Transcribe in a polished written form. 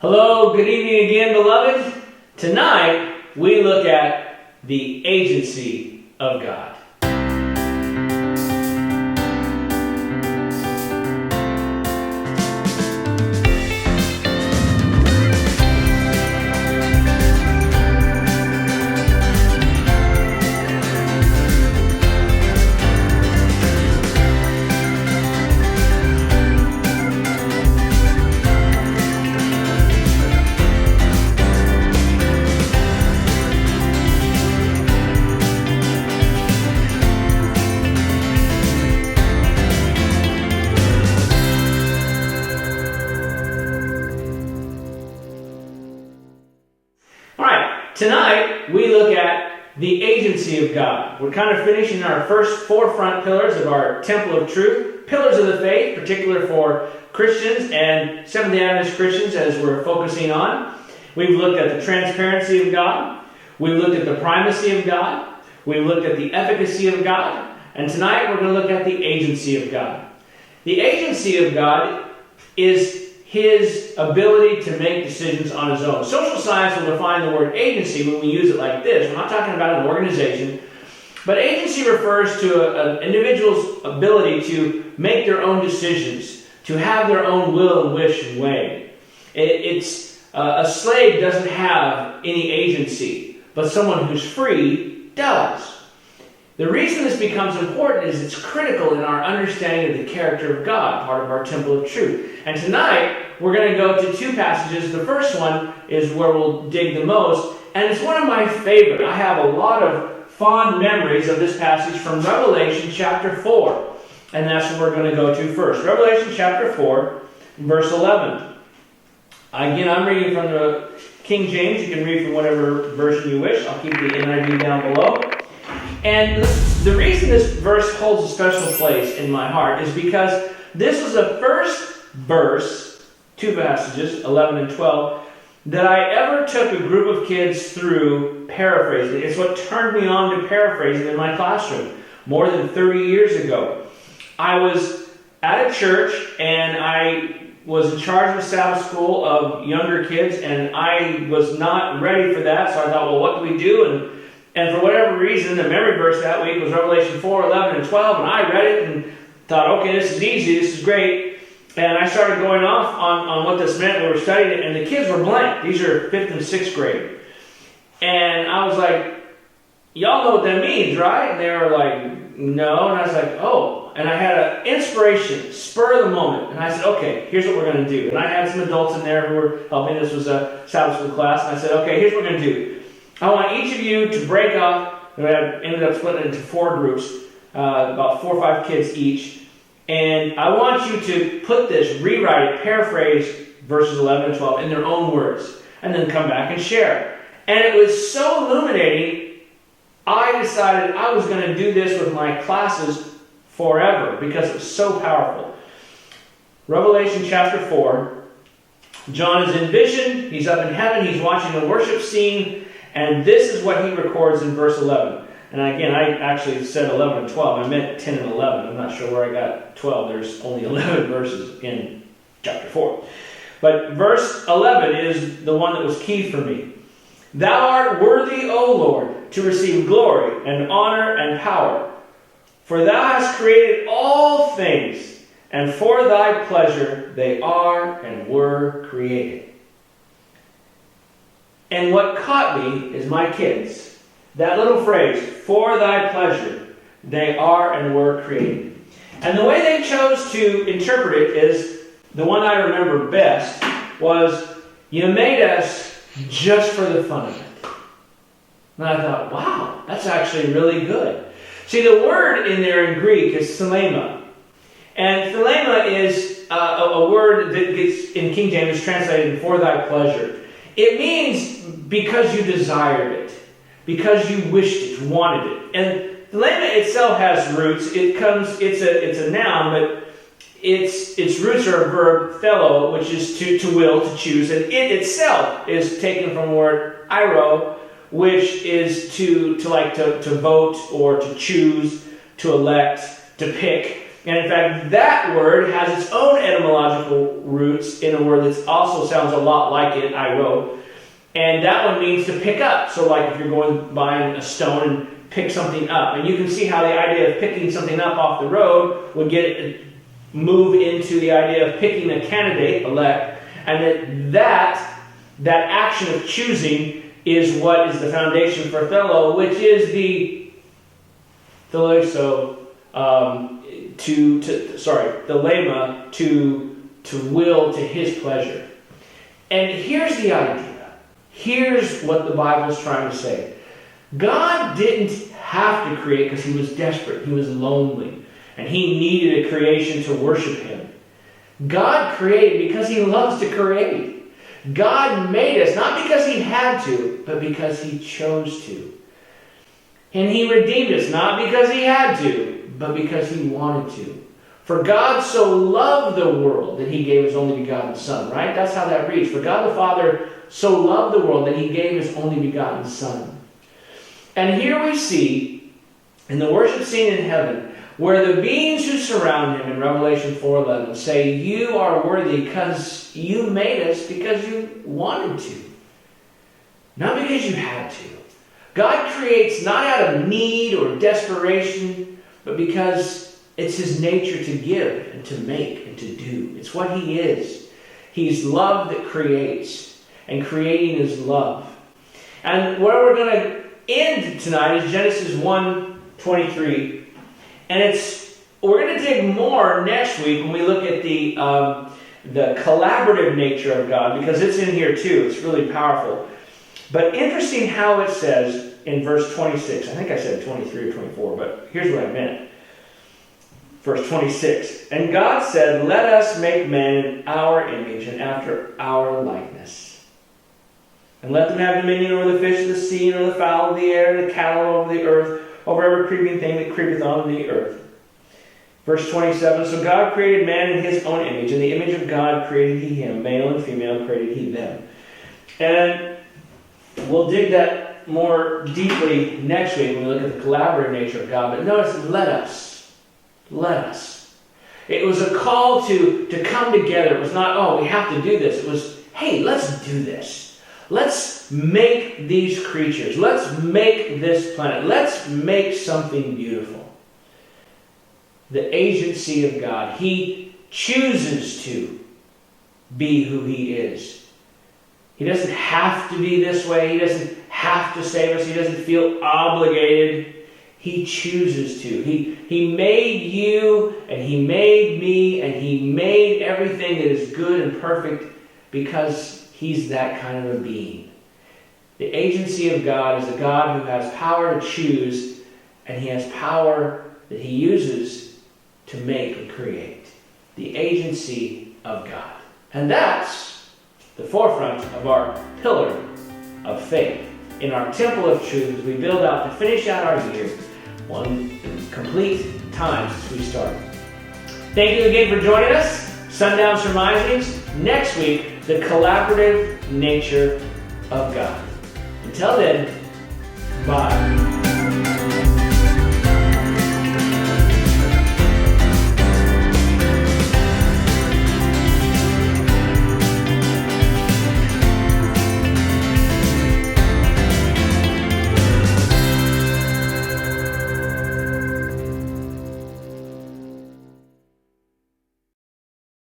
Hello, good evening again, beloved. Tonight, we look at the agency of God. Tonight, we look at the agency of God. We're kind of finishing our first four front pillars of our Temple of Truth, pillars of the faith, particular for Christians and Seventh-day Adventist Christians as we're focusing on. We've looked at the transparency of God. We've looked at the primacy of God. We've looked at the efficacy of God. And tonight, we're going to look at the agency of God. The agency of God is His ability to make decisions on His own. Social science will define the word agency when we use it like this. We're not talking about an organization, but agency refers to an individual's ability to make their own decisions, to have their own will and wish and way. A slave doesn't have any agency, but someone who's free does. The reason this becomes important is it's critical in our understanding of the character of God, part of our Temple of Truth. And tonight, we're going to go to two passages. The first one is where we'll dig the most, and it's one of my favorite. I have a lot of fond memories of this passage from Revelation chapter 4. And that's what we're going to go to first. Revelation chapter 4, verse 11. Again, I'm reading from the King James. You can read from whatever version you wish. I'll keep the NIV down below. And the reason this verse holds a special place in my heart is because this was the first verse, two passages, 11 and 12, that I ever took a group of kids through paraphrasing. It's what turned me on to paraphrasing in my classroom more than 30 years ago. I was at a church and I was in charge of a Sabbath school of younger kids, and I was not ready for that, so I thought, well, what do we do? And for whatever reason, the memory verse that week was Revelation 4, 11, and 12, and I read it and thought, okay, this is easy, this is great. And I started going off on what this meant. We were studying it, and the kids were blank. These are 5th and 6th grade. And I was like, y'all know what that means, right? And they were like, no. And I was like, oh. And I had an inspiration, spur of the moment. And I said, okay, here's what we're going to do. And I had some adults in there who were helping. This was a Sabbath school class. And I said, okay, here's what we're going to do. I want each of you to break off. We ended up splitting it into 4 groups, about 4 or 5 kids each. And I want you to put this, rewrite it, paraphrase verses 11 and 12 in their own words, and then come back and share. And it was so illuminating, I decided I was going to do this with my classes forever because it was so powerful. Revelation chapter 4, John is in vision, he's up in heaven, he's watching a worship scene, and this is what he records in verse 11. And again, I actually said 11 and 12. I meant 10 and 11. I'm not sure where I got 12. There's only 11 verses in chapter 4. But verse 11 is the one that was key for me. Thou art worthy, O Lord, to receive glory and honor and power. For thou hast created all things, and for thy pleasure they are and were created. And what caught me is my kids. That little phrase, for thy pleasure, they are and were created. And the way they chose to interpret it is, the one I remember best, was, you made us just for the fun of it. And I thought, wow, that's actually really good. See, the word in there in Greek is thelema. And thelema is a word that gets, in King James, translated for thy pleasure. It means because you desired it. Because you wished it, wanted it. And thelema itself has roots. It's a noun, but its roots are a verb, thelo, which is to will, to choose. And it itself is taken from the word iro, which is to vote or to choose, to elect, to pick. And in fact, that word has its own etymological roots in a word that also sounds a lot like it, airo. And that one means to pick up. So like if you're going by a stone and pick something up. And you can see how the idea of picking something up off the road would move into the idea of picking a candidate, elect. And that action of choosing is what is the foundation for thelo, which is the theleso, the lema, to will to his pleasure. And here's the idea. Here's what the Bible's trying to say. God didn't have to create because he was desperate. He was lonely. And he needed a creation to worship him. God created because he loves to create. God made us not because he had to, but because he chose to. And he redeemed us not because he had to, but because he wanted to. For God so loved the world that he gave his only begotten Son, right? That's how that reads. For God the Father so loved the world that he gave his only begotten Son. And here we see, in the worship scene in heaven, where the beings who surround him in Revelation 4:11 say, you are worthy because you made us because you wanted to. Not because you had to. God creates not out of need or desperation, but because it's his nature to give and to make and to do. It's what he is. He's love that creates, and creating is love. And where we're going to end tonight is Genesis 1:23. And we're going to dig more next week when we look at the collaborative nature of God, because it's in here too. It's really powerful. But interesting how it says in verse 26. I think I said 23 or 24, but here's what I meant. Verse 26. And God said, let us make man in our image and after our likeness. And let them have dominion over the fish of the sea, and over the fowl of the air, and the cattle over the earth, over every creeping thing that creepeth on the earth. Verse 27, so God created man in his own image. In the image of God created he him. Male and female created he them. And we'll dig that more deeply next week when we look at the collaborative nature of God. But notice, let us. Let us. It was a call to come together. It was not, oh, we have to do this. It was, hey, let's do this. Let's make these creatures. Let's make this planet. Let's make something beautiful. The agency of God. He chooses to be who he is. He doesn't have to be this way. He doesn't have to save us. He doesn't feel obligated. He chooses to. He made you, and he made me, and he made everything that is good and perfect because he's that kind of a being. The agency of God is a God who has power to choose, and he has power that he uses to make and create. The agency of God. And that's the forefront of our pillar of faith. In our temple of truth, as we build out to finish out our year, one complete time since we started. Thank you again for joining us. Sundown Surmisings. Next week, the collaborative nature of God. Until then, bye.